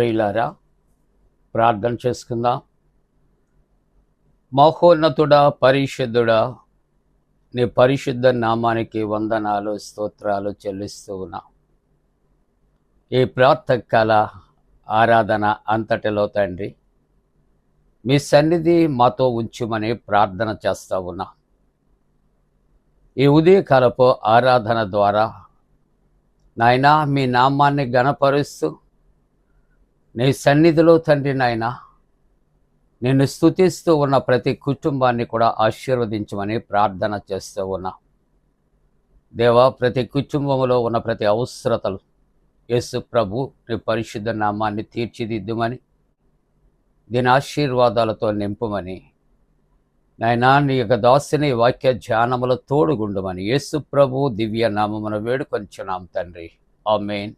ప్రియులారా, ప్రార్థన చేసుకుందాం. మహోన్నతుడా, పరిశుద్ధుడా, నీ పరిశుద్ధ నామానికి వందనాలు, స్తోత్రాలు చెల్లిస్తూ ఉన్నా. ఈ ప్రాతకాల ఆరాధన అంతటిలో తండ్రి, మీ సన్నిధి మాతో ఉంచుమని ప్రార్థన చేస్తూ ఉన్నా. ఈ ఉదయకాలపు ఆరాధన ద్వారా నాయనా, మీ నామాన్ని ఘనపరుస్తూ నీ సన్నిధిలో తండ్రి నాయనా, నిన్ను స్తుతిస్తూ ఉన్న ప్రతి కుటుంబాన్ని కూడా ఆశీర్వదించమని ప్రార్థన చేస్తూ ఉన్నా. దేవా, ప్రతి కుటుంబంలో ఉన్న ప్రతి అవసరతలు యేసు ప్రభు నీ పరిశుద్ధ నామాన్ని తీర్చిదిద్దుమని, దీని ఆశీర్వాదాలతో నింపుమని నాయనా, నీ యొక్క దాసుని వాక్య ధ్యానములో తోడుగుండుమని యేసు ప్రభు దివ్య నామమున వేడుకొంచున్నాం తండ్రి. ఆమేన్.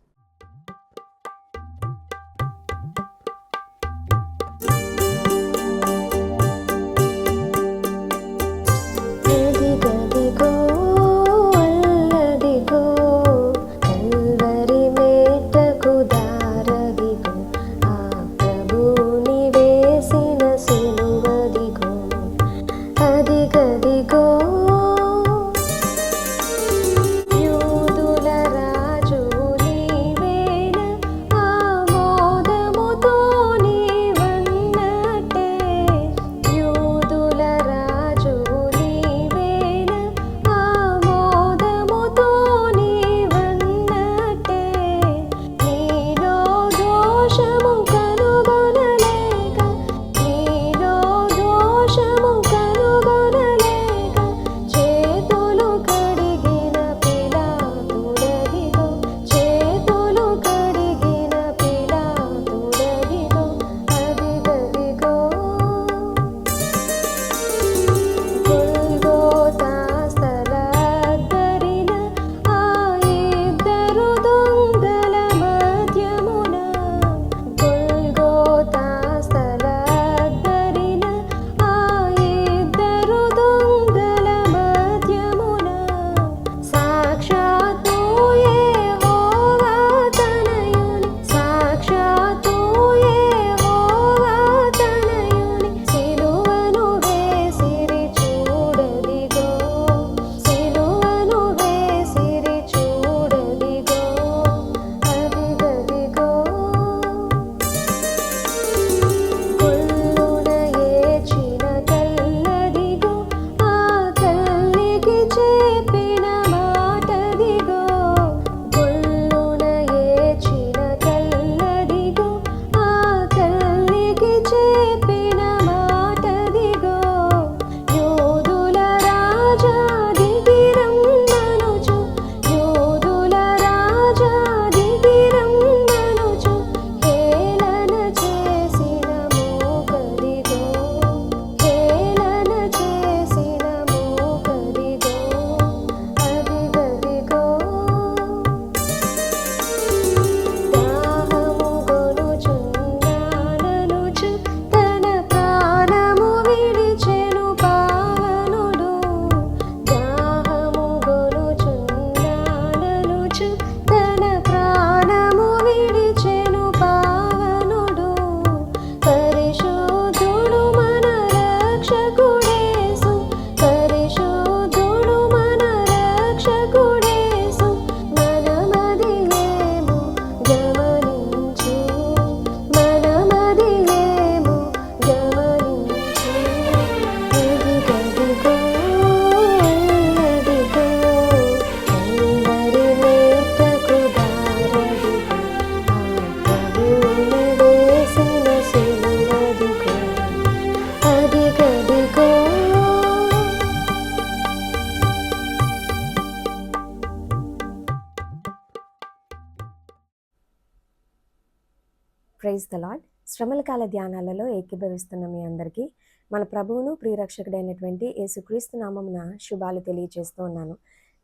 Praise the lord. శ్రమల కాల ధ్యానాలలో ఏకీభవిస్తున్న మీ అందరికీ మన ప్రభువును ప్రియరక్షకుడైనటువంటి యేసుక్రీస్తు నామమున శుభాలు తెలియజేస్తూ ఉన్నాను.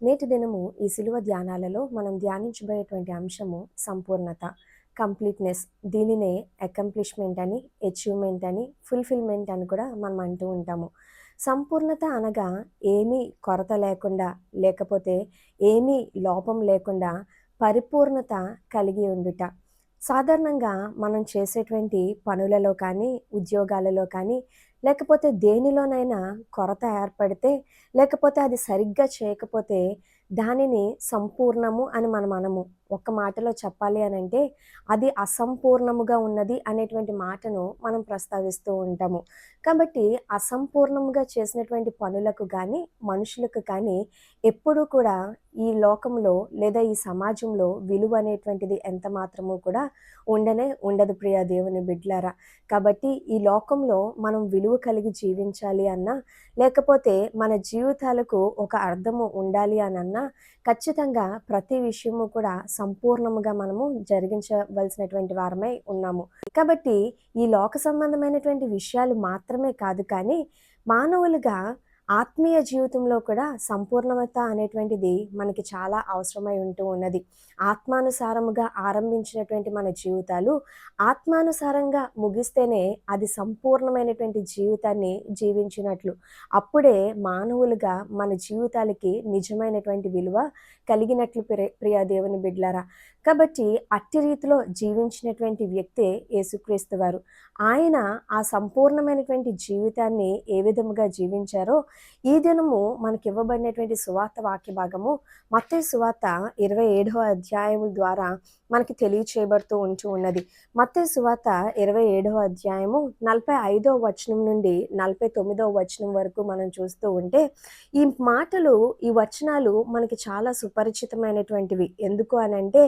నేటి దినము ఈ సిలువ ధ్యానాలలో మనం ధ్యానించబోయేటువంటి అంశము సంపూర్ణత, కంప్లీట్నెస్. దీనినే అకంప్లిష్మెంట్ అని, అచీవ్మెంట్ అని, ఫుల్ఫిల్మెంట్ అని కూడా మనం అంటూ ఉంటాము. సంపూర్ణత అనగా ఏమీ కొరత లేకుండా, లేకపోతే ఏమీ లోపం లేకుండా పరిపూర్ణత కలిగి ఉండుట. సాధారణంగా మనం చేసేటువంటి పనులలో కానీ, ఉద్యోగాలలో కానీ, లేకపోతే దేనిలోనైనా కొరత ఏర్పడితే, లేకపోతే అది సరిగ్గా చేయకపోతే, దానిని సంపూర్ణము అని మనం అనము. ఒక్క మాటలో చెప్పాలి అనంటే, అది అసంపూర్ణముగా ఉన్నది అనేటువంటి మాటను మనం ప్రస్తావిస్తూ ఉంటాము. కాబట్టి అసంపూర్ణంగా చేసినటువంటి పనులకు గానీ, మనుషులకు కానీ ఎప్పుడూ కూడా ఈ లోకంలో లేదా ఈ సమాజంలో విలువ అనేటువంటిది ఎంత మాత్రము కూడా ఉండదు ప్రియా దేవుని బిడ్డలారా. కాబట్టి ఈ లోకంలో మనం విలువ కలిగి జీవించాలి అన్నా, లేకపోతే మన జీవితాలకు ఒక అర్థము ఉండాలి అనన్నా, ఖచ్చితంగా ప్రతి విషయము కూడా సంపూర్ణముగా మనము జరిగించవలసినటువంటి వారమై ఉన్నాము. కాబట్టి ఈ లోక సంబంధమైనటువంటి విషయాలు మాత్రమే కాదు కానీ, మానవులుగా ఆత్మీయ జీవితంలో కూడా సంపూర్ణత అనేటువంటిది మనకి చాలా అవసరమై ఉంటూ ఉన్నది. ఆత్మానుసారముగా ఆరంభించినటువంటి మన జీవితాలు ఆత్మానుసారంగా ముగిస్తేనే అది సంపూర్ణమైనటువంటి జీవితాన్ని జీవించినట్లు. అప్పుడే మానవులుగా మన జీవితాలకి నిజమైనటువంటి విలువ కలిగినట్లు ప్రియా దేవుని బిడ్డలారా. కాబట్టి అట్టి రీతిలో జీవించినటువంటి వ్యక్తే యేసుక్రీస్తు వారు. ఆయన ఆ సంపూర్ణమైనటువంటి జీవితాన్ని ఏ విధముగా జీవించారో ఈ దినము మనకివ్వబడినటువంటి సువార్త వాక్య భాగము మత్తయి సువార్త 27వ అధ్యాయము ద్వారా మనకి తెలియచేయబడుతూ ఉన్నది. మత్తయి సువార్త 27వ అధ్యాయము 45వ వచనం నుండి 49వ వచనం వరకు మనం చూస్తూ ఉంటే, ఈ మాటలు, ఈ వచనాలు మనకి చాలా సుపరిచితమైనటువంటివి. ఎందుకు అనంటే,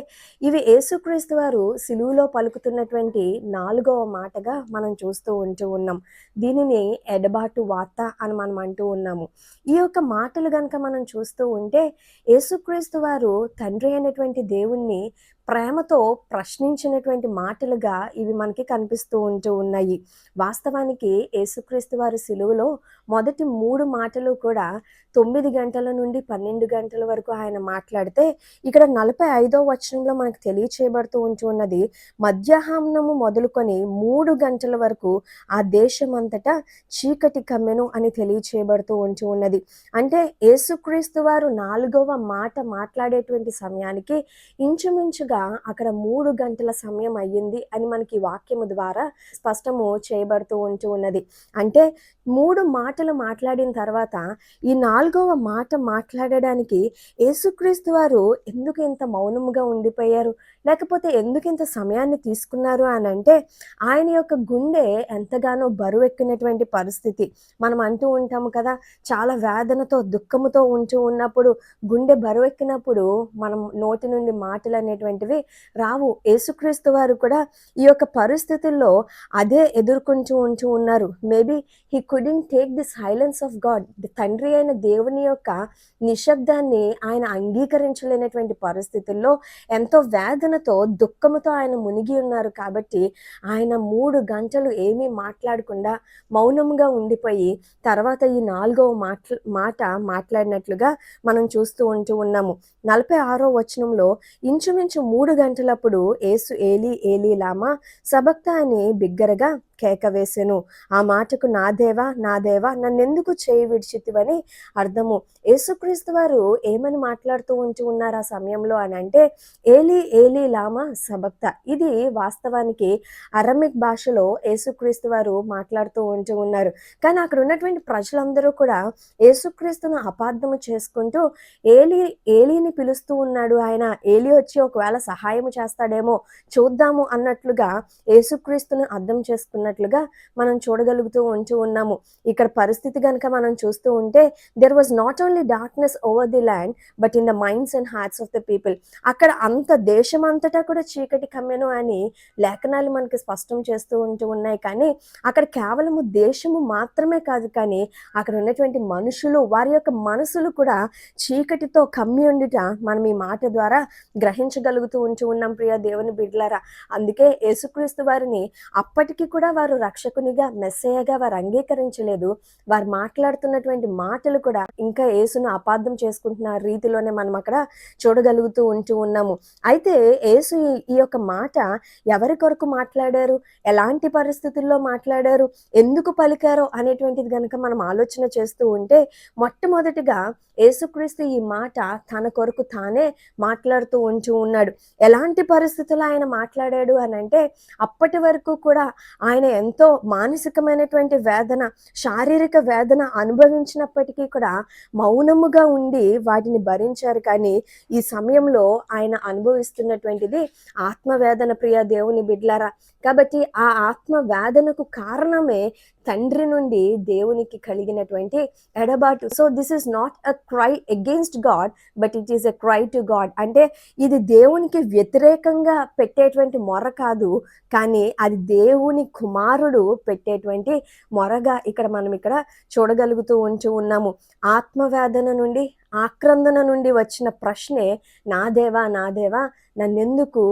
ఇవి యేసుక్రీస్తు వారు సిలువలో పలుకుతున్నటువంటి 4వ మాటగా మనం చూస్తూ ఉన్నాం. దీనిని ఎడబాటు వార్త అని మనం అంటూ ఉన్నాము. ఈ యొక్క మాటలు గనక మనం చూస్తూ ఉంటే, యేసుక్రీస్తు వారు తండ్రి అయినటువంటి దేవుణ్ణి ప్రేమతో ప్రశ్నించినటువంటి మాటలుగా ఇవి మనకి కనిపిస్తూ ఉన్నాయి. వాస్తవానికి యేసుక్రీస్తు వారి సిలువలో మొదటి 3 మాటలు కూడా 9 గంటల నుండి 12 గంటల వరకు ఆయన మాట్లాడితే, ఇక్కడ 45వ వచనంలో మనకు తెలియచేయబడుతూ ఉన్నది, మధ్యాహ్నము మొదలుకొని 3 గంటల వరకు ఆ దేశమంతటా చీకటి కమ్మెను అని తెలియచేయబడుతూ ఉన్నది. అంటే యేసుక్రీస్తు వారు 4వ మాట మాట్లాడేటువంటి సమయానికి ఇంచుమించుగా అక్కడ 3 గంటల సమయం అయ్యింది అని మనకి వాక్యము ద్వారా స్పష్టము చేయబడుతూ ఉన్నది. అంటే 3 మాటలు మాట్లాడిన తర్వాత ఈ 4వ మాట మాట్లాడడానికి యేసుక్రీస్తు వారు ఎందుకు ఇంత మౌనముగా ఉండిపోయారు, లేకపోతే ఎందుకు ఇంత సమయాన్ని తీసుకున్నారు అని అంటే, ఆయన యొక్క గుండె ఎంతగానో బరువెక్కినటువంటి పరిస్థితి. మనం అంటూ ఉంటాము కదా, చాలా వేదనతో దుఃఖముతో ఉన్నప్పుడు, గుండె బరువెక్కినప్పుడు మనం నోటి నుండి మాటలు అనేటువంటివి రావు. యేసుక్రీస్తు వారు కూడా ఈ యొక్క పరిస్థితుల్లో అదే ఎదుర్కొంటూ ఉన్నారు. Maybe he couldn't take the silence of God. తండ్రి అయిన దేవుని యొక్క నిశ్శబ్దాన్ని ఆయన అంగీకరించలేనటువంటి పరిస్థితుల్లో ఎంతో వేదనతో దుఃఖముతో ఆయన మునిగి ఉన్నారు. కాబట్టి ఆయన 3 గంటలు ఏమీ మాట్లాడకుండా మౌనంగా ఉండిపోయి తర్వాత ఈ 4వ మాట మాట్లాడినట్లుగా మనం చూస్తూ ఉన్నాము. 46వ వచనంలో ఇంచుమించు 3 గంటలప్పుడు యేసు ఏలీ ఏలీ లామా సబక్తా అని బిగ్గరగా కేక వేసెను. ఆ మాటకు నా దేవా నా దేవా నన్నెందుకు చేయి విడిచితివని అర్థము. యేసుక్రీస్తు వారు ఏమని మాట్లాడుతూ ఉన్నారు ఆ సమయంలో అని అంటే, ఏలీ ఏలీ లామా సబక్తా. ఇది వాస్తవానికి అరమిక్ భాషలో యేసుక్రీస్తు వారు మాట్లాడుతూ ఉన్నారు. కానీ అక్కడ ఉన్నటువంటి ప్రజలందరూ కూడా యేసుక్రీస్తును అపార్థము చేసుకుంటూ ఏలీని పిలుస్తూ ఉన్నాడు ఆయన, ఏలీ వచ్చి ఒకవేళ సహాయం చేస్తాడేమో చూద్దాము అన్నట్లుగా యేసుక్రీస్తును అర్థం చేసుకున్నట్లుగా మనం చూడగలుగుతూ ఉన్నాము. ఇక్కడ పరిస్థితి కనుక మనం చూస్తూ ఉంటే, there was not only darkness over the land but in the minds and hearts of the people. అక్కడ అంత దేశం అంతటా కూడా చీకటి కమ్మెను అని లేఖనాలు మనకి స్పష్టం చేస్తూ ఉన్నాయి. కానీ అక్కడ కేవలము దేశము మాత్రమే కాదు, కానీ అక్కడ ఉన్నటువంటి మనుషులు, వారి యొక్క మనసులు కూడా చీకటితో కమ్మి ఉండుట మనం ఈ మాట ద్వారా గ్రహించగలుగుతూ ఉన్నాం ప్రియ దేవుని బిడ్డలారా. అందుకే యేసుక్రీస్తు వారిని అప్పటికి కూడా వారు రక్షకునిగా మెస్సయ్యగా వారు అంగీకరించలేదు. వారు మాట్లాడుతున్నటువంటి మాటలు కూడా ఇంకా యేసును అపార్థం చేసుకుంటున్న రీతిలోనే మనం అక్కడ చూడగలుగుతూ ఉన్నాము. అయితే యేసు ఈ యొక్క మాట ఎవరి కొరకు మాట్లాడారు, ఎలాంటి పరిస్థితుల్లో మాట్లాడారు, ఎందుకు పలికారో అనేటువంటిది గనుక మనం ఆలోచన చేస్తూ ఉంటే, మొట్టమొదటిగా యేసుక్రీస్తు ఈ మాట తన కొరకు తానే మాట్లాడుతూ ఉన్నాడు. ఎలాంటి పరిస్థితుల్లో ఆయన మాట్లాడాడు అనంటే, అప్పటి వరకు కూడా ఆయన ఎంతో మానసికమైనటువంటి వేదన, శారీరక వేదన అనుభవించినప్పటికీ కూడా మౌనముగా ఉండి వాటిని భరించారు. కానీ ఈ సమయంలో ఆయన అనుభవిస్తున్నటువంటిది ఆత్మవేదన, ప్రియ దేవుని బిడ్డలారా. కాబట్టి ఆ ఆత్మ వేదనకు కారణమే తండ్రి నుండి దేవునికి కలిగినటువంటి ఎడబాటు. So this is not a cry against God, but it is a cry to God. అంటే ఇది దేవునికి వ్యతిరేకంగా పెట్టేటువంటి మొర కాదు, కానీ అది దేవుని కుమారుడు పెట్టేటువంటి మొరగా ఇక్కడ మనం ఇక్కడ చూడగలుగుతూ ఉన్నాము. ఆత్మవేదన నుండి, ఆక్రందన నుండి వచ్చిన ప్రశ్నే, నా దేవా నా దేవా నన్నెందుకు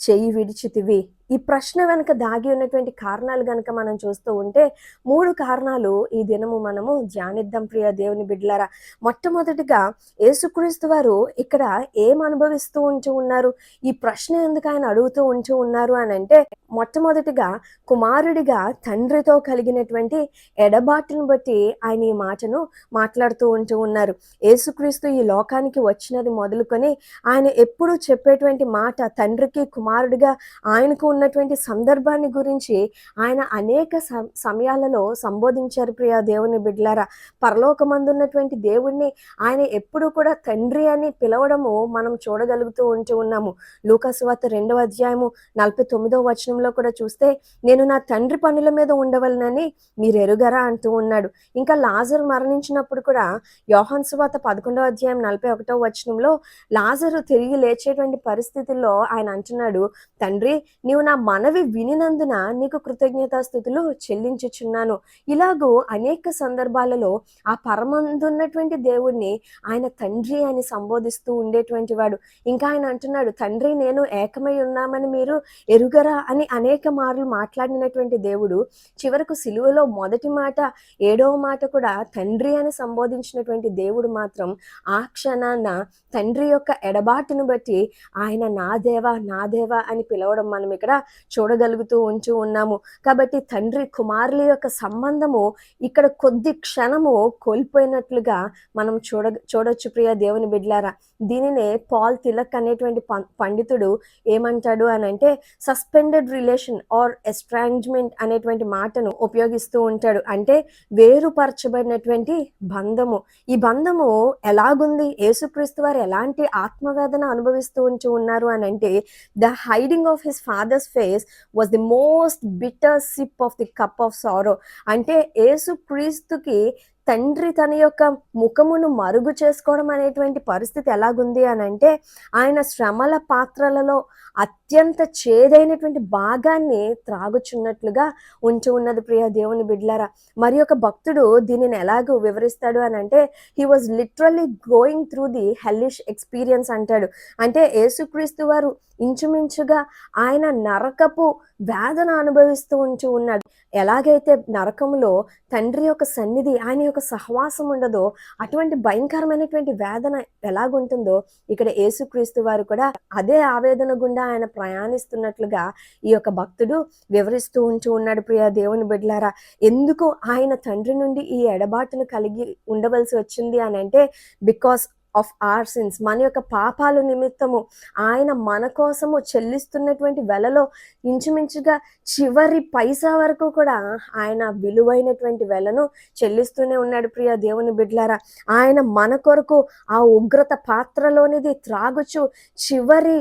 చెయ్యి విడిచితివి. ఈ ప్రశ్న వెనుక దాగి ఉన్నటువంటి కారణాలు గనుక మనం చూస్తూ ఉంటే 3 కారణాలు ఈ దినము మనము ధ్యానిద్దాం ప్రియ దేవుని బిడ్డలారా. మొట్టమొదటిగా యేసుక్రీస్తు వారు ఇక్కడ ఏం అనుభవిస్తూ ఉన్నారు, ఈ ప్రశ్న ఎందుకు ఆయన అడుగుతూ ఉన్నారు అని అంటే, మొట్టమొదటిగా కుమారుడిగా తండ్రితో కలిగినటువంటి ఎడబాటును బట్టి ఆయన ఈ మాటను మాట్లాడుతూ ఉన్నారు. యేసుక్రీస్తు ఈ లోకానికి వచ్చినది మొదలుకొని ఆయన ఎప్పుడూ చెప్పేటువంటి మాట, తండ్రికి కుమారుడిగా ఆయనకు ఉన్నటువంటి సందర్భాన్ని గురించి ఆయన అనేక సమయాలలో సంబోధించారు ప్రియ దేవుని బిడ్డలారా. పరలోకమందున్నటువంటి దేవుణ్ణి ఆయన ఎప్పుడు కూడా తండ్రి అని పిలవడము మనం చూడగలుగుతూ ఉన్నాము. లూకా సువార్త 2వ అధ్యాయము 49వ వచనంలో కూడా చూస్తే, నేను నా తండ్రి పనుల మీద ఉండవలనని మీరు ఎరుగరా అంటూ ఉన్నాడు. ఇంకా లాజరు మరణించినప్పుడు కూడా యోహాను సువార్త 11వ అధ్యాయం 41వ వచనంలో లాజరు తిరిగి లేచేటువంటి పరిస్థితుల్లో ఆయన అంటున్నాడు, తండ్రి నీవు నా మనవి వినినందున నీకు కృతజ్ఞతాస్తుతులు చెల్లించుచున్నాను. ఇలాగూ అనేక సందర్భాలలో ఆ పరమందున్నటువంటి దేవుణ్ణి ఆయన తండ్రి అని సంబోధిస్తూ ఉండేటువంటి వాడు. ఇంకా ఆయన అంటున్నాడు, తండ్రి నేను ఏకమై ఉన్నామని మీరు ఎరుగరా అని అనేక మార్లు మాట్లాడినటువంటి దేవుడు చివరకు సిలువలో మొదటి మాట 7వ మాట కూడా తండ్రి అని సంబోధించినటువంటి దేవుడు మాత్రం ఆ క్షణాన తండ్రి యొక్క ఎడబాటును బట్టి ఆయన నా దేవా అని పిలవడం మనం ఇక్కడ చూడగలుగుతూ ఉన్నాము. కాబట్టి తండ్రి కుమారుల యొక్క సంబంధము ఇక్కడ కొద్ది క్షణము కోల్పోయినట్లుగా మనం చూడొచ్చు ప్రియ దేవుని బిడ్డలారా. దీనినే పాల్ తిలక్ అనేటువంటి పండితుడు ఏమంటాడు అని అంటే, సస్పెండెడ్ రిలేషన్ ఆర్ ఎస్ట్రాంజ్మెంట్ అనేటువంటి మాటను ఉపయోగిస్తూ ఉంటాడు. అంటే వేరుపరచబడినటువంటి బంధము. ఈ బంధము ఎలాగుంది, యేసుక్రీస్తు వారు ఎలాంటి ఆత్మవేదన అనుభవిస్తూ ఉన్నారు అని అంటే, the hiding of his father's face was the most bitter SIP of the cup of sorrow. అంటే యేసుక్రీస్తుకి తండ్రి తన యొక్క ముఖమును మరుగు చేసుకోవడం అనేటువంటి పరిస్థితి ఎలాగుంది అని అంటే, ఆయన శ్రమల పాత్రలలో అత్యంత చేదైనటువంటి భాగాన్ని త్రాగుచున్నట్లుగా ఉన్నది ప్రియ దేవుని బిడ్డలారా. మరి ఒక భక్తుడు దీనిని ఎలాగూ వివరిస్తాడు అని అంటే, he was literally going through the hellish experience అంటాడు. అంటే యేసుక్రీస్తు వారు ఇంచుమించుగా ఆయన నరకపు వేదన అనుభవిస్తూ ఉన్నాడు. ఎలాగైతే నరకంలో తండ్రి యొక్క సన్నిధి, ఆయన యొక్క సహవాసం ఉండదో, అటువంటి భయంకరమైనటువంటి వేదన ఎలాగుంటుందో ఇక్కడ యేసుక్రీస్తు వారు కూడా అదే ఆవేదన గుండా ఆయన ప్రయాణిస్తున్నట్లుగా ఈ యొక్క భక్తుడు వివరిస్తూ ఉన్నాడు ప్రియ దేవుని బిడ్డలారా. ఎందుకు ఆయన తండ్రి నుండి ఈ ఎడబాటును కలిగి ఉండవలసి వచ్చింది అని అంటే, బికాస్ ఆఫ్ ఆర్ సిన్స్, మన యొక్క పాపాల నిమిత్తము ఆయన మన కోసము చెల్లిస్తున్నటువంటి వెలలో ఇంచుమించుగా చివరి పైసా వరకు కూడా ఆయన విలువైనటువంటి వెలను చెల్లిస్తూనే ఉన్నాడు ప్రియ దేవుని బిడ్డలారా. ఆయన మన కొరకు ఆ ఉగ్రత పాత్రలోనిది త్రాగుచు చివరి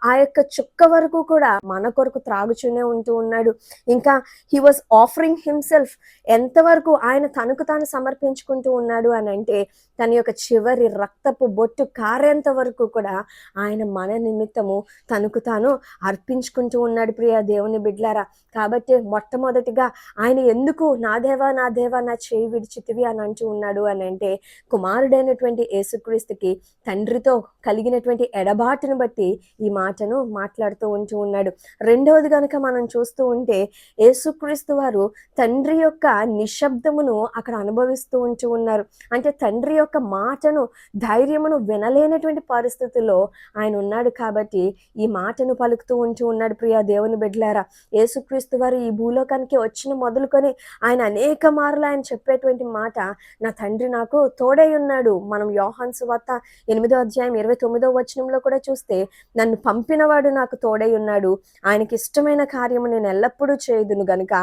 ఆ యొక్క చుక్క వరకు కూడా మన కొరకు త్రాగుచూనే ఉన్నాడు. ఇంకా హీ వాజ్ ఆఫరింగ్ హిమ్సెల్ఫ్. ఎంతవరకు ఆయన తనకు తాను సమర్పించుకుంటూ ఉన్నాడు అని అంటే, తన యొక్క చివరి రక్తపు బొట్టు కారేంత వరకు కూడా ఆయన మన నిమిత్తము తనకు తాను అర్పించుకుంటూ ఉన్నాడు ప్రియ దేవుని బిడ్డలారా. కాబట్టి మొట్టమొదటిగా ఆయన ఎందుకు నా దేవా నా చేయి విడిచితివి అని అంటూ ఉన్నాడు అని అంటే, కుమారుడైనటువంటి యేసుక్రీస్తుకి తండ్రితో కలిగినటువంటి ఎడబాటును బట్టి ఈ మాటను మాట్లాడుతూ ఉన్నాడు. రెండవది గనుక మనం చూస్తూ ఉంటే యేసుక్రీస్తు వారు తండ్రి యొక్క నిశ్శబ్దమును అక్కడ అనుభవిస్తూ ఉన్నారు. అంటే తండ్రి యొక్క మాటను, ధైర్యమును వినలేనటువంటి పరిస్థితుల్లో ఆయన ఉన్నాడు కాబట్టి ఈ మాటను పలుకుతూ ఉన్నాడు. ప్రియా దేవుని బిడ్డలారా, యేసుక్రీస్తు వారు ఈ భూలోకానికి వచ్చిన మొదలుకొని ఆయన అనేక మార్లు ఆయన చెప్పేటువంటి మాట, నా తండ్రి నాకు తోడై ఉన్నాడు. మనం యోహాను సువార్త 8వ అధ్యాయం 29వ వచనంలో కూడా చూస్తే, నన్ను పంపినవాడు నాకు తోడై ఉన్నాడు, ఆయనకి ఇష్టమైన కార్యము నేను ఎల్లప్పుడూ చేయుదును గనుక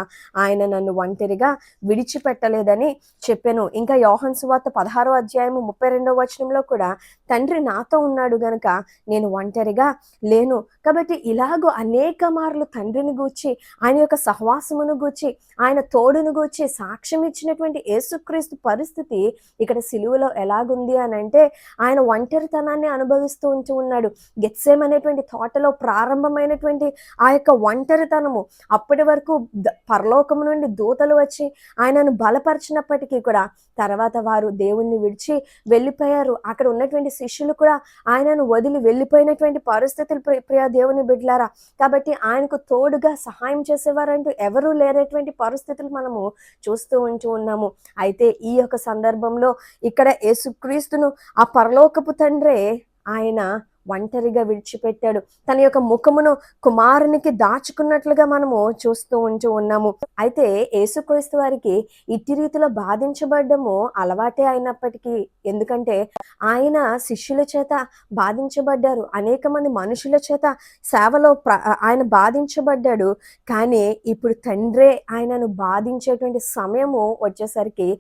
ఆయన నన్ను ఒంటరిగా విడిచిపెట్టలేదని చెప్పాను. ఇంకా యోహాను సువార్త 16వ అధ్యాయము 32వ వచనంలో కూడా, తండ్రి నాతో ఉన్నాడు గనుక నేను ఒంటరిగా లేను. కాబట్టి ఇలాగూ అనేక మార్లు తండ్రిని గూర్చి, ఆయన యొక్క సహవాసమును గూర్చి, ఆయన తోడును గూర్చి సాక్ష్యం ఇచ్చినటువంటి యేసుక్రీస్తు పరిస్థితి ఇక్కడ సిలువలో ఎలాగుంది అని అంటే, ఆయన ఒంటరితనాన్ని అనుభవిస్తూ ఉన్నాడు. గెత్సేమ్ అనేటువంటి తోటలో ప్రారంభమైనటువంటి ఆ యొక్క ఒంటరితనము, అప్పటి వరకు పరలోకము నుండి దూతలు వచ్చి ఆయనను బలపరిచినప్పటికీ కూడా తర్వాత వారు దేవుణ్ణి విడిచి వెళ్ళిపోయారు. అక్కడ ఉన్నటువంటి శిష్యులు కూడా ఆయనను వదిలి వెళ్ళిపోయినటువంటి పరిస్థితులు ప్రియా దేవుని బిడ్డలారా. కాబట్టి ఆయనకు తోడుగా సహాయం చేసేవారంటూ ఎవరూ లేనటువంటి పరిస్థితులు మనము చూస్తూ ఉన్నాము. అయితే ఈ యొక్క సందర్భంలో ఇక్కడ యేసుక్రీస్తును ఆ పరలోకపు తండ్రే ఆయన ఒంటరిగా విడిచిపెట్టాడు. తన యొక్క ముఖమును కుమారునికి దాచుకున్నట్లుగా మనము చూస్తూ ఉన్నాము. అయితే యేసుక్రీస్తు వారికి ఇట్టి రీతిలో బాధించబడ్డము అలవాటే అయినప్పటికీ, ఎందుకంటే ఆయన శిష్యుల చేత బాధించబడ్డారు, అనేక మంది మనుషుల చేత సేవలో ఆయన బాధించబడ్డాడు. కానీ ఇప్పుడు తండ్రే ఆయనను బాధించేటువంటి సమయము వచ్చేసరికి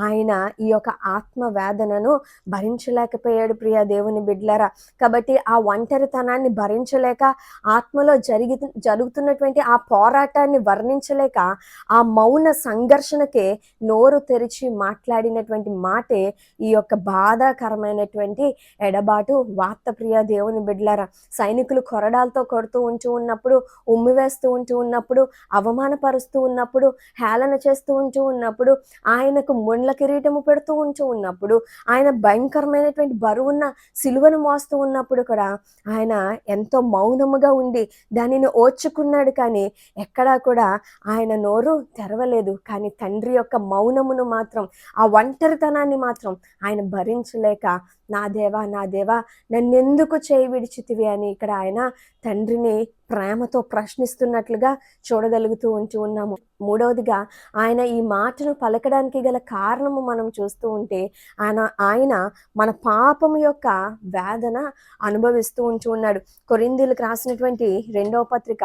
ఆయన ఈ యొక్క ఆత్మ వేదనను భరించలేకపోయాడు. ప్రియా దేవుని బిడ్డలారా, కాబట్టి ఆ ఒంటరితనాన్ని భరించలేక, ఆత్మలో జరుగుతున్నటువంటి ఆ పోరాటాన్ని వర్ణించలేక, ఆ మౌన సంఘర్షణకే నోరు తెరిచి మాట్లాడినటువంటి మాటే ఈ యొక్క బాధాకరమైనటువంటి ఎడబాటు వార్త. ప్రియ దేవుని బిడ్డలారా, సైనికులు కొరడాలతో కొడుతూ ఉన్నప్పుడు, ఉమ్మివేస్తూ ఉన్నప్పుడు, అవమానపరుస్తూ ఉన్నప్పుడు, హేళన చేస్తూ ఉన్నప్పుడు, ఆయనకు ముండ్ల కిరీటము పెడుతూ ఉన్నప్పుడు, ఆయన భయంకరమైనటువంటి బరువున్న సిలువను మోస్తూ ఉన్నప్పుడు కూడా ఆయన ఎంతో మౌనముగా ఉండి దానిని ఓర్చుకున్నాడు. కానీ ఎక్కడా కూడా ఆయన నోరు తెరవలేదు. కానీ తండ్రి యొక్క మౌనమును మాత్రం, ఆ ఒంటరితనాన్ని మాత్రం ఆయన భరించలేక, నా దేవా నా దేవా నన్నెందుకు చేయి విడిచితివి అని ఇక్కడ ఆయన తండ్రిని ప్రేమతో ప్రశ్నిస్తున్నట్లుగా చూడగలుగుతూ ఉన్నాము. మూడవదిగా ఆయన ఈ మాటను పలకడానికి గల కారణము మనం చూస్తూ ఉంటే, ఆయన మన పాపము యొక్క వేదన అనుభవిస్తూ ఉన్నాడు. కొరింథీయులకు రాసినటువంటి 2వ పత్రిక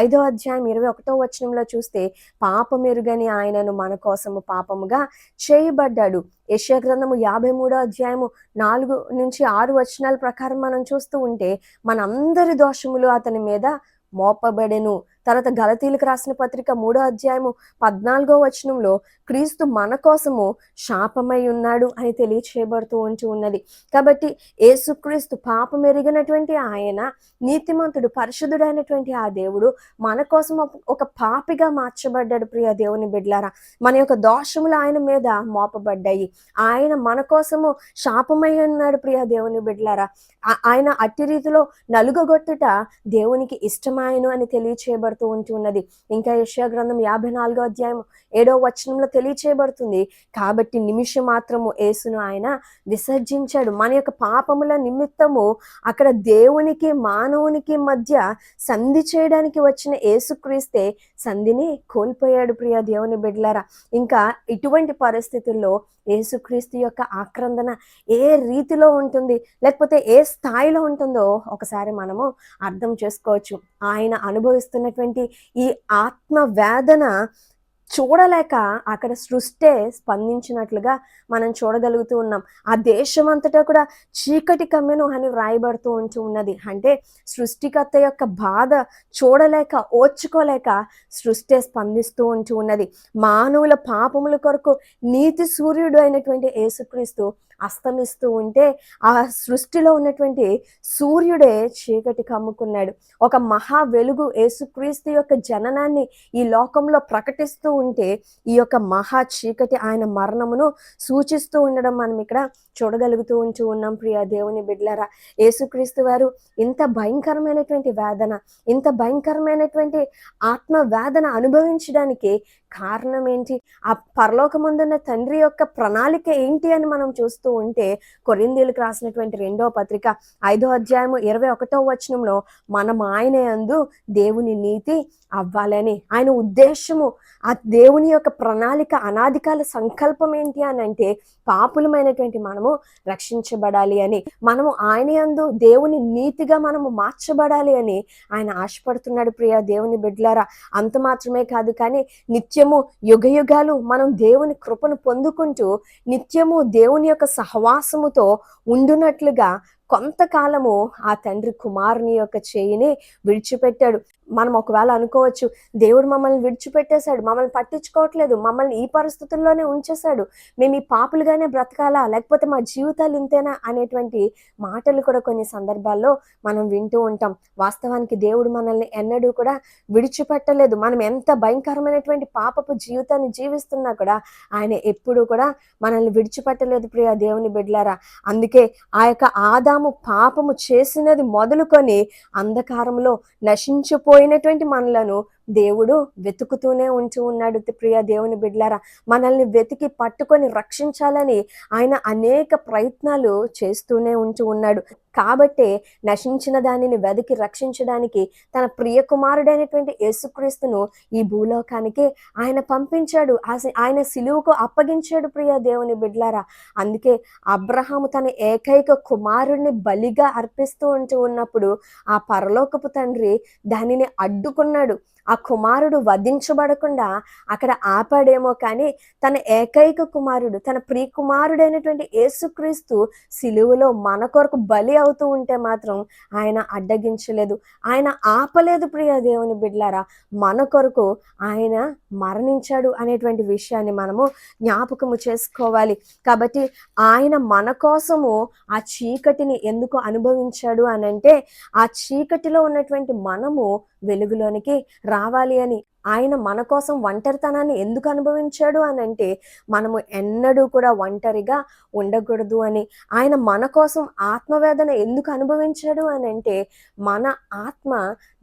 5వ అధ్యాయం 21వ వచనంలో చూస్తే, పాపమెరుగని ఆయనను మన కోసము పాపముగా చేయబడ్డాడు. యెషయా గ్రంథము 53వ అధ్యాయము 4-6 వచనాల ప్రకారం మనం చూస్తూ ఉంటే, మనందరి దోషములు అతని మీద మోపబడెను. తర్వాత గలతీయులకు రాసిన పత్రిక 3వ అధ్యాయము 14వ వచనంలో, క్రీస్తు మన కోసము శాపమై ఉన్నాడు అని తెలియచేయబడుతూ ఉన్నది. కాబట్టి యేసుక్రీస్తు పాపం ఎరిగినటువంటి ఆయన, నీతిమంతుడు పరిశుద్ధుడైనటువంటి ఆ దేవుడు మన కోసం ఒక పాపిగా మార్చబడ్డాడు. ప్రియ దేవుని బిడ్డలారా, మన యొక్క దోషములు ఆయన మీద మోపబడ్డాయి. ఆయన మన కోసము శాపమై ఉన్నాడు. ప్రియ దేవుని బిడ్డలారా, ఆయన అట్టి రీతిలో నలుగగొట్టుట దేవునికి ఇష్టమాయను అని తెలియచేయబడుతుంది ఉన్నది. ఇంకా యెషయా గ్రంథం 54వ అధ్యాయం 7వ వచనంలో తెలియచేయబడుతుంది, కాబట్టి నిమిషం మాత్రము యేసును ఆయన విసర్జించాడు. మన యొక్క పాపముల నిమిత్తము అక్కడ దేవునికి మానవునికి మధ్య సంధి చేయడానికి వచ్చిన యేసుక్రీస్తే సంధిని కోల్పోయాడు. ప్రియ దేవుని బిడ్డలారా, ఇంకా ఇటువంటి పరిస్థితుల్లో యేసుక్రీస్తు యొక్క ఆక్రందన ఏ రీతిలో ఉంటుంది, లేకపోతే ఏ స్థాయిలో ఉంటుందో ఒకసారి మనము అర్థం చేసుకోవచ్చు. ఆయన అనుభవిస్తున్నటువంటి ఈ ఆత్మ వేదన చూడలేక అక్కడ సృష్టే స్పందించినట్లుగా మనం చూడగలుగుతూ ఉన్నాం. ఆ దేశం అంతటా కూడా చీకటి కమ్మెను అని వ్రాయబడుతూ ఉన్నది. అంటే సృష్టికర్త యొక్క బాధ చూడలేక, ఓర్చుకోలేక సృష్టే స్పందిస్తూ ఉన్నది. మానవుల పాపముల కొరకు నీతి సూర్యుడు అయినటువంటి యేసుక్రీస్తు అస్తమిస్తూ ఉంటే ఆ సృష్టిలో ఉన్నటువంటి సూర్యుడే చీకటి కమ్ముకున్నాడు. ఒక మహా వెలుగు యేసుక్రీస్తు యొక్క జననాన్ని ఈ లోకంలో ప్రకటిస్తూ ఉంటే ఈ యొక్క మహా చీకటి ఆయన మరణమును సూచిస్తూ ఉండడం మనం ఇక్కడ చూడగలుగుతూ ఉన్నాం ప్రియ దేవుని బిడ్డలారా. యేసుక్రీస్తు వారు ఇంత భయంకరమైనటువంటి వేదన, ఇంత భయంకరమైనటువంటి ఆత్మ వేదన అనుభవించడానికి కారణం ఏంటి? ఆ పరలోకమందున్న తండ్రి యొక్క ప్రణాళిక ఏంటి అని మనం చూస్తూ ఉంటే కొరింథీయులకు రాసినటువంటి 2వ పత్రిక 5వ అధ్యాయము 21వ వచనంలో మనం ఆయన యందు దేవుని నీతి అవ్వాలని ఆయన ఉద్దేశము, ఆ దేవుని యొక్క ప్రణాళిక అనాదికాల సంకల్పం ఏంటి అని అంటే పాపులమైనటువంటి మనము రక్షించబడాలి అని, మనము ఆయన యందు దేవుని నీతిగా మనము మార్చబడాలి అని ఆయన ఆశపడుతున్నాడు ప్రియ దేవుని బిడ్డలారా. అంత మాత్రమే కాదు, కానీ నిత్యము యుగయుగాలు మనం దేవుని కృపను పొందుకుంటూ నిత్యము దేవుని యొక్క సహవాసముతో ఉండునట్లుగా కొంతకాలము ఆ తండ్రి కుమారుని యొక్క చేయిని విడిచిపెట్టాడు. మనం ఒకవేళ అనుకోవచ్చు, దేవుడు మమ్మల్ని విడిచిపెట్టేశాడు, మమ్మల్ని పట్టించుకోవట్లేదు, మమ్మల్ని ఈ పరిస్థితుల్లోనే ఉంచేశాడు, మేము ఈ పాపులుగానే బ్రతకాలా, లేకపోతే మా జీవితాలు ఇంతేనా అనేటువంటి మాటలు కూడా కొన్ని సందర్భాల్లో మనం వింటూ ఉంటాం. వాస్తవానికి దేవుడు మనల్ని ఎన్నడూ కూడా విడిచిపెట్టలేదు. మనం ఎంత భయంకరమైనటువంటి పాపపు జీవితాన్ని జీవిస్తున్నా కూడా ఆయన ఎప్పుడూ కూడా మనల్ని విడిచిపెట్టలేదు ప్రియ దేవుని బిడ్డలారా. అందుకే ఆ యొక్క ఆదాము పాపము చేసినది మొదలుకొని అంధకారంలో నశించిపోయినటువంటి మనలను దేవుడు వెతుకుతూనే ఉన్నాడు ప్రియ దేవుని బిడ్డలారా. మనల్ని వెతికి పట్టుకొని రక్షించాలని ఆయన అనేక ప్రయత్నాలు చేస్తూనే ఉన్నాడు. కాబట్టే నశించిన దానిని వెతికి రక్షించడానికి తన ప్రియ కుమారుడైనటువంటి యేసుక్రీస్తును ఈ భూలోకానికి ఆయన పంపించాడు, ఆయన సిలువకు అప్పగించాడు ప్రియ దేవుని బిడ్డలారా. అందుకే అబ్రహాము తన ఏకైక కుమారుడిని బలిగా అర్పిస్తూ ఉన్నప్పుడు ఆ పరలోకపు తండ్రి దానిని అడ్డుకున్నాడు. ఆ కుమారుడు వధించబడకుండా అక్కడ ఆపాడేమో, కానీ తన ఏకైక కుమారుడు, తన ప్రియ కుమారుడైనటువంటి యేసుక్రీస్తు సిలువలో మన కొరకు బలి అవుతూ ఉంటే మాత్రం ఆయన అడ్డగించలేదు, ఆయన ఆపలేదు ప్రియ దేవుని బిడ్డలారా. మన కొరకు ఆయన మరణించాడు అనేటువంటి విషయాన్ని మనము జ్ఞాపకము చేసుకోవాలి. కాబట్టి ఆయన మన కోసము ఆ చీకటిని ఎందుకు అనుభవించాడు అని అంటే ఆ చీకటిలో ఉన్నటువంటి మనము వెలుగులోనికి రావాలి అని. ఆయన మన కోసం ఒంటరితనాన్ని ఎందుకు అనుభవించాడు అని అంటే మనము ఎన్నడూ కూడా ఒంటరిగా ఉండకూడదు అని. ఆయన మన కోసం ఆత్మవేదన ఎందుకు అనుభవించాడు అని అంటే మన ఆత్మ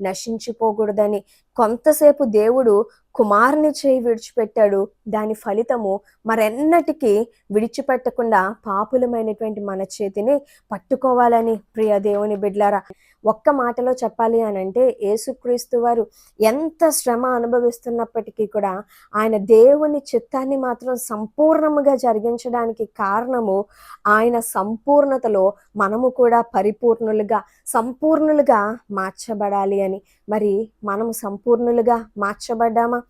నశించిపోకూడదని. కొంతసేపు దేవుడు కుమారుని చేయి విడిచిపెట్టాడు, దాని ఫలితము మరెన్నటికీ విడిచిపెట్టకుండా పాపులమైనటువంటి మన చేతిని పట్టుకోవాలని ప్రియ దేవుని బిడ్డలారా. ఒక్క మాటలో చెప్పాలి అని అంటే యేసుక్రీస్తు వారు ఎంత శ్రమ అనుభవిస్తున్నప్పటికీ కూడా ఆయన దేవుని చిత్తాన్ని మాత్రం సంపూర్ణముగా జరిగించడానికి కారణము ఆయన సంపూర్ణతలో మనము కూడా పరిపూర్ణులుగా సంపూర్ణులుగా మార్చబడాలి అని. మరి మనము సంపూర్ణులుగా మార్చబడ్డామా?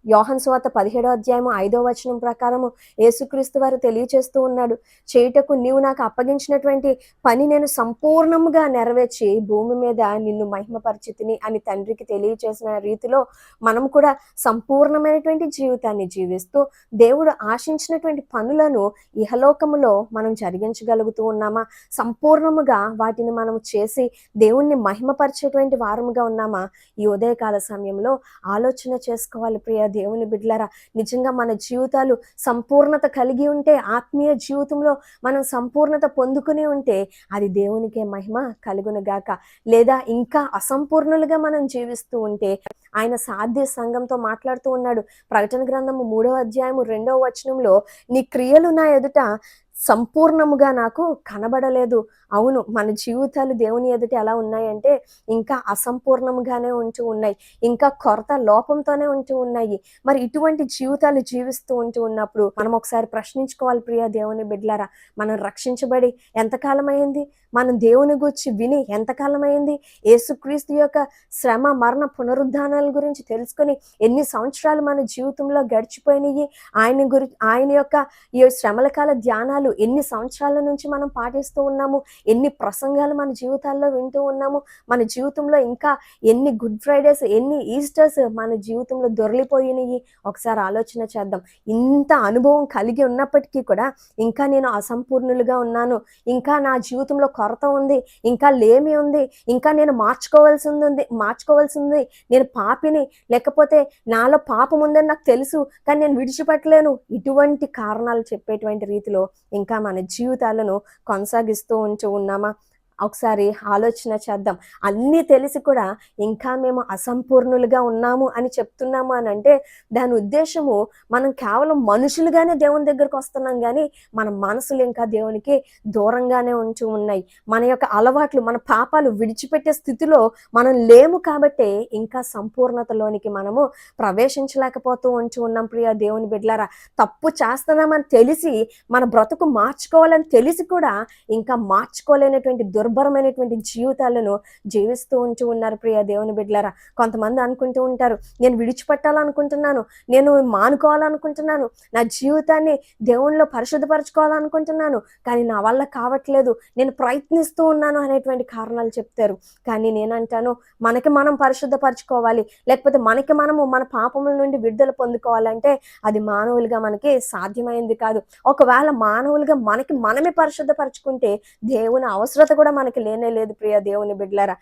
యోహాను సువార్త 17వ అధ్యాయము 5వ వచనం ప్రకారము యేసుక్రీస్తు వారు తెలియచేస్తూ ఉన్నాడు, చేయుటకు నీవు నాకు అప్పగించినటువంటి పని నేను సంపూర్ణముగా నెరవేర్చి భూమి మీద నిన్ను మహిమపరిచితిని అని తండ్రికి తెలియచేసిన రీతిలో మనం కూడా సంపూర్ణమైనటువంటి జీవితాన్ని జీవిస్తూ దేవుడు ఆశించినటువంటి పనులను ఇహలోకములో మనం జరిగించగలుగుతూ ఉన్నామా? సంపూర్ణముగా వాటిని మనం చేసి దేవుణ్ణి మహిమపరిచేటువంటి వారముగా ఉన్నామా? ఈ ఉదయకాల సమయంలో ఆలోచన చేసుకోవాలి ప్రియ దేవుని బిడ్డలారా. నిజంగా మన జీవితాలు సంపూర్ణత కలిగి ఉంటే, ఆత్మీయ జీవితంలో మనం సంపూర్ణత పొందుకుని ఉంటే అది దేవునికే మహిమ కలుగును గాక. లేదా ఇంకా అసంపూర్ణులుగా మనం జీవిస్తూ ఉంటే ఆయన సాధ్య సంఘంతో మాట్లాడుతూ ఉన్నాడు. ప్రకటన గ్రంథము 3వ అధ్యాయము 2వ వచనంలో నీ క్రియలు నా ఎదుట సంపూర్ణముగా నాకు కనబడలేదు. అవును, మన జీవితాలు దేవుని ఎదుట ఎలా ఉన్నాయంటే ఇంకా అసంపూర్ణముగానే ఉన్నాయి, ఇంకా కొరత లోపంతోనే ఉన్నాయి. మరి ఇటువంటి జీవితాలు జీవిస్తూ ఉన్నప్పుడు మనం ఒకసారి ప్రశ్నించుకోవాలి ప్రియ దేవుని బిడ్డలారా. మనం రక్షించబడి ఎంతకాలం అయింది? మనం దేవుని గురించి విని ఎంతకాలం అయింది? యేసుక్రీస్తు యొక్క శ్రమ, మరణ, పునరుద్ధానాల గురించి తెలుసుకొని ఎన్ని సంవత్సరాలు మన జీవితంలో గడిచిపోయినాయి? ఆయన యొక్క ఈ శ్రమల కాల ధ్యానాలు ఎన్ని సంవత్సరాల నుంచి మనం పాటిస్తూ ఉన్నాము? ఎన్ని ప్రసంగాలు మన జీవితాల్లో వింటూ ఉన్నాము? మన జీవితంలో ఇంకా ఎన్ని గుడ్ ఫ్రైడేస్, ఎన్ని ఈస్టర్స్ మన జీవితంలో దొర్లిపోయినాయి? ఒకసారి ఆలోచన చేద్దాం. ఇంత అనుభవం కలిగి ఉన్నప్పటికీ కూడా ఇంకా నేను అసంపూర్ణులుగా ఉన్నాను, ఇంకా నా జీవితంలో కొరత ఉంది, ఇంకా లేమి ఉంది, ఇంకా నేను మార్చుకోవాల్సింది, నేను పాపిని, లేకపోతే నాలో పాపం ఉందని నాకు తెలుసు కానీ నేను విడిచిపెట్టలేను, ఇటువంటి కారణాలు చెప్పేటువంటి రీతిలో ఇంకా మన జీవితాలను కొనసాగిస్తూ ఉన్నామా? ఒకసారి ఆలోచన చేద్దాం. అన్నీ తెలిసి కూడా ఇంకా మేము అసంపూర్ణులుగా ఉన్నాము అని చెప్తున్నాము అని అంటే దాని ఉద్దేశము మనం కేవలం మనుషులుగానే దేవుని దగ్గరకు వస్తున్నాం కానీ మన మనసులు ఇంకా దేవునికి దూరంగానే ఉన్నాయి. మన యొక్క అలవాట్లు, మన పాపాలు విడిచిపెట్టే స్థితిలో మనం లేము కాబట్టి ఇంకా సంపూర్ణతలోనికి మనము ప్రవేశించలేకపోతూ ఉన్నాం. ప్రియ దేవుని బిడ్డలారా, తప్పు చేస్తున్నామని తెలిసి మన బ్రతుకు మార్చుకోవాలని తెలిసి కూడా ఇంకా మార్చుకోలేనటువంటి దుర్భరమైనటువంటి జీవితాలను జీవిస్తూ ఉన్నారు. ప్రియ దేవుని బిడ్డలారా, కొంతమంది అనుకుంటూ ఉంటారు, నేను విడిచిపెట్టాలనుకుంటున్నాను, నేను మానుకోవాలనుకుంటున్నాను, నా జీవితాన్ని దేవునిలో పరిశుద్ధపరచుకోవాలనుకుంటున్నాను, కానీ నా వల్ల కావట్లేదు, నేను ప్రయత్నిస్తూ ఉన్నాను అనేటువంటి కారణాలు చెప్తారు. కానీ నేనంటాను, మనకి మనం పరిశుద్ధపరచుకోవాలి, లేకపోతే మనకి మనము మన పాపముల నుండి విడుదల పొందుకోవాలంటే అది మానవులుగా మనకి సాధ్యమైంది కాదు. ఒకవేళ మానవులుగా మనకి మనమే పరిశుద్ధపరచుకుంటే దేవుని అవసరత కూడా మనకి లేనే లేదు. ప్రియ దేవుని బిడ్డలారా,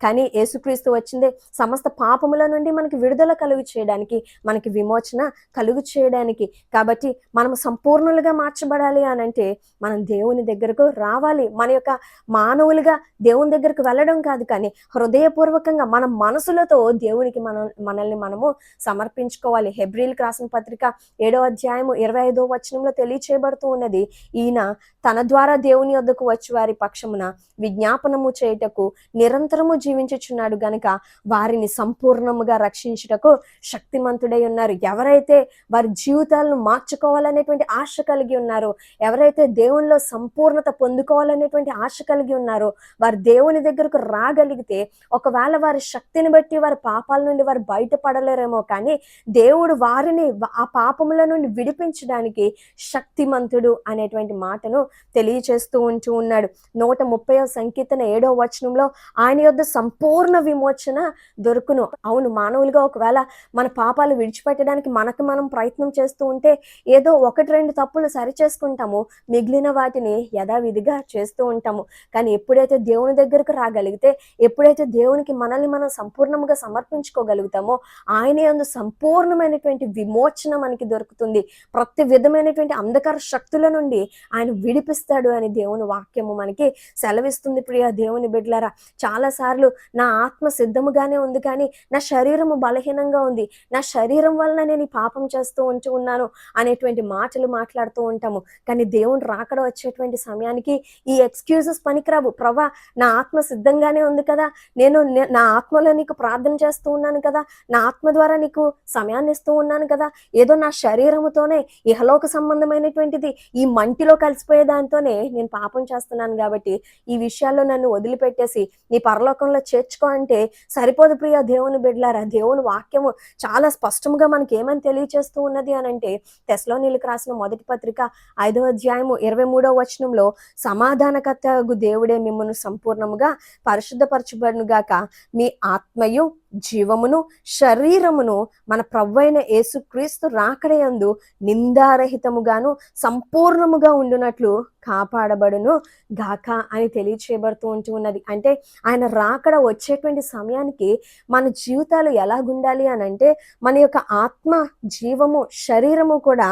కానీ యేసుక్రీస్తు వచ్చిందే సమస్త పాపముల నుండి మనకి విడుదల కలుగు చేయడానికి, మనకి విమోచన కలుగు చేయడానికి. కాబట్టి మనం సంపూర్ణులుగా మార్చబడాలి అని అంటే మనం దేవుని దగ్గరకు రావాలి. మన యొక్క మానవులుగా దేవుని దగ్గరకు వెళ్ళడం కాదు, కానీ హృదయపూర్వకంగా మన మనసులతో దేవునికి మనల్ని మనము సమర్పించుకోవాలి. హెబ్రీలకు రాసిన పత్రిక 7వ అధ్యాయము 25వ వచనంలో తెలియచేయబడుతూ ఉన్నది, ఈయన తన ద్వారా దేవుని యొద్దకు వచ్చి వారి పక్షమున విజ్ఞాపనము చేయుటకు నిరంతరము జీవించుచున్నాడు గనుక వారిని సంపూర్ణముగా రక్షించుటకు శక్తిమంతుడై ఉన్నారు. ఎవరైతే వారి జీవితాలను మార్చుకోవాలనేటువంటి ఆశ కలిగి ఉన్నారో, ఎవరైతే దేవునిలో సంపూర్ణత పొందుకోవాలనేటువంటి ఆశ కలిగి ఉన్నారో, వారు దేవుని దగ్గరకు రాగలిగితే ఒకవేళ వారి శక్తిని బట్టి వారి పాపాల నుండి వారు బయటపడలేరేమో, కానీ దేవుడు వారిని ఆ పాపముల నుండి విడిపించడానికి శక్తిమంతుడు అనేటువంటి మాటను తెలియచేస్తూ ఉన్నాడు. 130వ సంకీర్తన 7వ వచనంలో ఆయన యొద్ద సంపూర్ణ విమోచన దొరుకును. అవును, మానవులుగా ఒకవేళ మన పాపాలు విడిచిపెట్టడానికి మనకు మనం ప్రయత్నం చేస్తూ ఉంటే ఏదో 1-2 తప్పులు సరి చేసుకుంటాము, మిగిలిన వాటిని యథావిధిగా చేస్తూ ఉంటాము. కానీ ఎప్పుడైతే దేవుని దగ్గరకు రాగలిగితే, ఎప్పుడైతే దేవునికి మనల్ని మనం సంపూర్ణంగా సమర్పించుకోగలుగుతామో ఆయన యందు సంపూర్ణమైనటువంటి విమోచన మనకి దొరుకుతుంది. ప్రతి విధమైనటువంటి అంధకార శక్తుల నుండి ఆయన విడిపిస్తాడు అని దేవుని వాక్యము మనకి సెలవిస్తుంది. ప్రియ దేవుని బిడ్డలారా, చాలాసార్లు నా ఆత్మ సిద్ధముగానే ఉంది కానీ నా శరీరము బలహీనంగా ఉంది, నా శరీరం వలన నేను ఈ పాపం చేస్తూ ఉన్నాను అనేటువంటి మాటలు మాట్లాడుతూ ఉంటాము. కానీ దేవుని రాకడ వచ్చేటువంటి సమయానికి ఈ ఎక్స్క్యూజెస్ పనికిరావు. ప్రభా, నా ఆత్మ సిద్ధంగానే ఉంది కదా, నేను నా ఆత్మలో నీకు ప్రార్థన చేస్తూ ఉన్నాను కదా, నా ఆత్మ ద్వారా నీకు సమయాన్ని ఇస్తూ ఉన్నాను కదా, ఏదో నా శరీరముతోనే ఇహలోక సంబంధమైనటువంటిది ఈ మంటిలో కలిసిపోయే దాంతోనే నేను పాపం చేస్తున్నాను కాబట్టి ఈ విషయాల్లో నన్ను వదిలిపెట్టేసి నీ పరలోకంలో చేర్చుకో అంటే సరిపోదు. ప్రియ దేవుని బిడ్డలారా, దేవుని వాక్యము చాలా స్పష్టంగా మనకి ఏమని తెలియచేస్తూ ఉన్నది అని అంటే, తెస్సలోనీయులకు రాసిన మొదటి పత్రిక 5వ అధ్యాయము 23వ వచనంలో, సమాధానకర్తగు దేవుడే మిమ్మల్ని సంపూర్ణముగా పరిశుద్ధపరచబడునుగాక, మీ ఆత్మయు జీవమును శరీరమును మన ప్రభువైన యేసుక్రీస్తు రాకడయందు నిందారహితముగాను సంపూర్ణముగా ఉండునట్లు కాపాడబడును గాక అని తెలియచేయబడుతూ ఉన్నది. అంటే ఆయన రాకడ వచ్చేటువంటి సమయానికి మన జీవితాలు ఎలాగుండాలి అని అంటే, మన యొక్క ఆత్మ, జీవము, శరీరము కూడా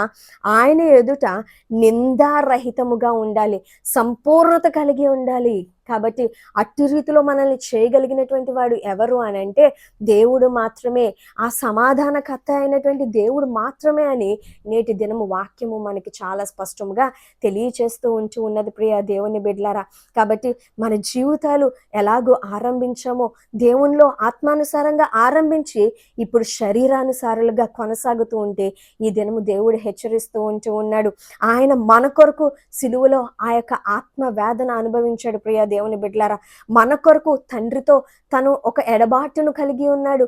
ఆయన ఎదుట నిందారహితముగా ఉండాలి, సంపూర్ణత కలిగి ఉండాలి. కాబట్టి అట్టి రీతిలో మనల్ని చేయగలిగినటువంటి వాడు ఎవరు అని అంటే దేవుడు మాత్రమే, ఆ సమాధానకర్త అయినటువంటి దేవుడు మాత్రమే అని నేటి దినము వాక్యము మనకి చాలా స్పష్టంగా తెలియచేస్తూ ఉన్నది. ప్రియ దేవుని బిడ్డలారా, కాబట్టి మన జీవితాలు ఎలాగో ఆరంభించామో దేవునిలో ఆత్మానుసారంగా ఆరంభించి ఇప్పుడు శరీరానుసారులుగా కొనసాగుతూ ఉంటే ఈ దినము దేవుడు హెచ్చరిస్తూ ఉన్నాడు. ఆయన మన కొరకు సిలువలో ఆ యొక్క ఆత్మ వేదన అనుభవించాడు. ప్రియ దేవుని బిడ్డలారా. మన కొరకు తండ్రితో తను ఒక ఎడబాటును కలిగి ఉన్నాడు.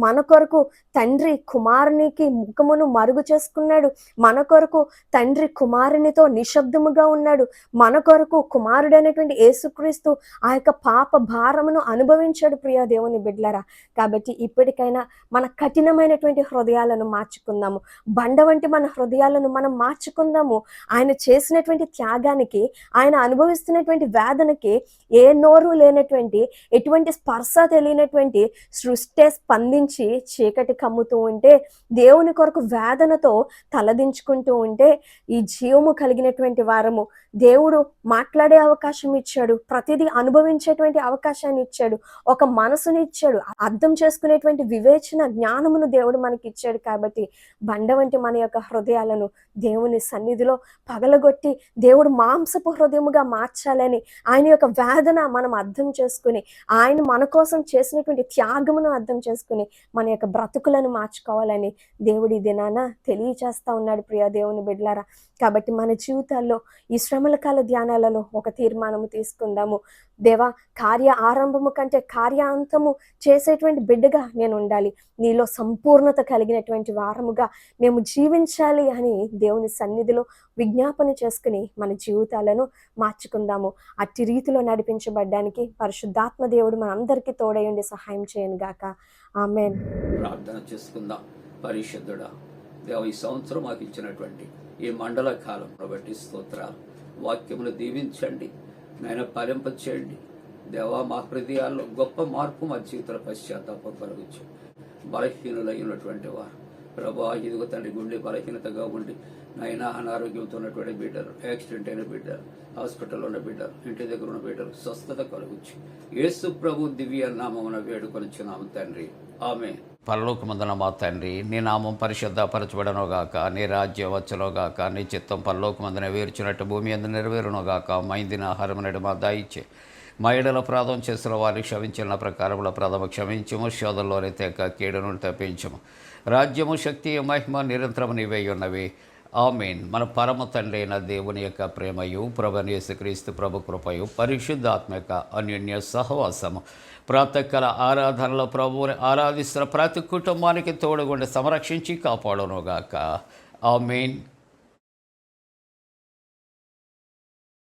మన కొరకు తండ్రి కుమారునికి ముఖమును మరుగు చేసుకున్నాడు. మన కొరకు తండ్రి కుమారునితో నిశ్శబ్దముగా ఉన్నాడు. మన కొరకు కుమారుడైనటువంటి యేసుక్రీస్తు ఆ యొక్క పాప భారమును అనుభవించాడు ప్రియ దేవుని బిడ్డలారా. కాబట్టి ఇప్పటికైనా మన కఠినమైనటువంటి హృదయాలను మార్చుకుందాము. బండ వంటి మన హృదయాలను మనం మార్చుకుందాము. ఆయన చేసినటువంటి త్యాగానికి, ఆయన అనుభవిస్తున్నటువంటి వేదనకి ఏ నోరు లేనటువంటి, ఎటువంటి స్పర్శ తెలియనటువంటి సృష్టి స్పందించి చీకటి కమ్ముతూ ఉంటే, దేవుని కొరకు వేదనతో తలదించుకుంటూ ఉంటే, ఈ జీవము కలిగినటువంటి వారము దేవుడు మాట్లాడే అవకాశం ఇచ్చాడు. ప్రతిదీ అనుభవించేటువంటి అవకాశాన్ని ఇచ్చాడు. ఒక మనసుని ఇచ్చాడు. అర్థం చేసుకునేటువంటి వివేచన జ్ఞానమును దేవుడు మనకి ఇచ్చాడు. కాబట్టి బండ వంటి మన యొక్క హృదయాలను దేవుని సన్నిధిలో పగలగొట్టి దేవుడు మాంసపు హృదయముగా మార్చాలని, ఆయన యొక్క వేదన మనం అర్థం చేసుకుని, ఆయన మన కోసం చేసినటువంటి త్యాగమును అర్థం చేసుకుని మన యొక్క బ్రతుకులను మార్చుకోవాలని దేవుడి దినాన తెలియచేస్తా ఉన్నాడు ప్రియ దేవుని బిడ్డలారా. కాబట్టి మన జీవితాల్లో ఈ శ్రమల కాల ధ్యానాలలో ఒక తీర్మానము తీసుకుందాము. దేవా, కార్య ఆరంభము కంటే కార్యాంతము చేసేటువంటి బిడ్డగా నేను ఉండాలి. నీలో సంపూర్ణత కలిగినటువంటి వారముగా మేము జీవించాలి అని దేవుని సన్నిధిలో విజ్ఞాపన చేసుకుని మన జీవితాలను మార్చుకుందాము. అట్టి రీతిలో నడిపించబడ్డానికి పరిశుద్ధాత్మ దేవుడు మనందరికీ తోడయండి సహాయం చేయను గాక. ఆమేన్. ప్రార్థన చేసుకుందాం. పరిశుద్ధుడా దేవ, ఈ సంవత్సరం మాకు ఇచ్చినటువంటి ఈ మండల కాలం బట్టి స్తోత్రాలు. వాక్యమును దీవించండి నాయన, ఫలింప చేయండి దేవా. మా హృదయాల్లో గొప్ప మార్పు మా జీవితంలో పశ్చాత్తాపం కలుగుచ్చు. బలహీనులైనటువంటి వారు ప్రభా, ఇదిగో తండ్రి, గుండె బలహీనతగా ఉండి నాయన అనారోగ్యంతో ఉన్నటువంటి బిడ్డలు, యాక్సిడెంట్ అయిన బిడ్డలు, హాస్పిటల్లో ఉన్న బిడ్డలు, ఇంటి దగ్గర ఉన్న బిడ్డలు స్వస్థత కలుగుచ్చు. యేసు ప్రభు దివ్య నామమున వేడుకొనిచున్నాము తండ్రి, ఆమేన్. పరలోకమందున మా తండ్రి, నీ నామం పరిశుద్ధపరచబడనుగాక, నీ రాజ్యం వచ్చునుగాక, నీ చిత్తం పరలోకమందున వేర్చినట్టు భూమి అందు నెరవేరునుగాక. మా ఇందిన ఆహారం నేడు మా దయచే, మా ఎడల ప్రార్థన చేసిన వారికి క్షమించిన ప్రకారముల ప్రథమ క్షమించము, శోధంలోని తెక కీడు నుండి తప్పించము. రాజ్యము, శక్తి, మహిమ నిరంతరము నీవే ఉన్నవి, ఆమేన్. మన పరమ తండ్రి అయిన దేవుని యొక్క ప్రేమయు, ప్రభువైన యేసుక్రీస్తు ప్రభు కృపయు, పరిశుద్ధాత్మక అన్యోన్య సహవాసము ప్రాతకాల ఆరాధనలో ప్రభువుని ఆరాధిస్తున్న ప్రతి కుటుంబానికి తోడుగుండి సంరక్షించి కాపాడునుగాక, ఆమేన్.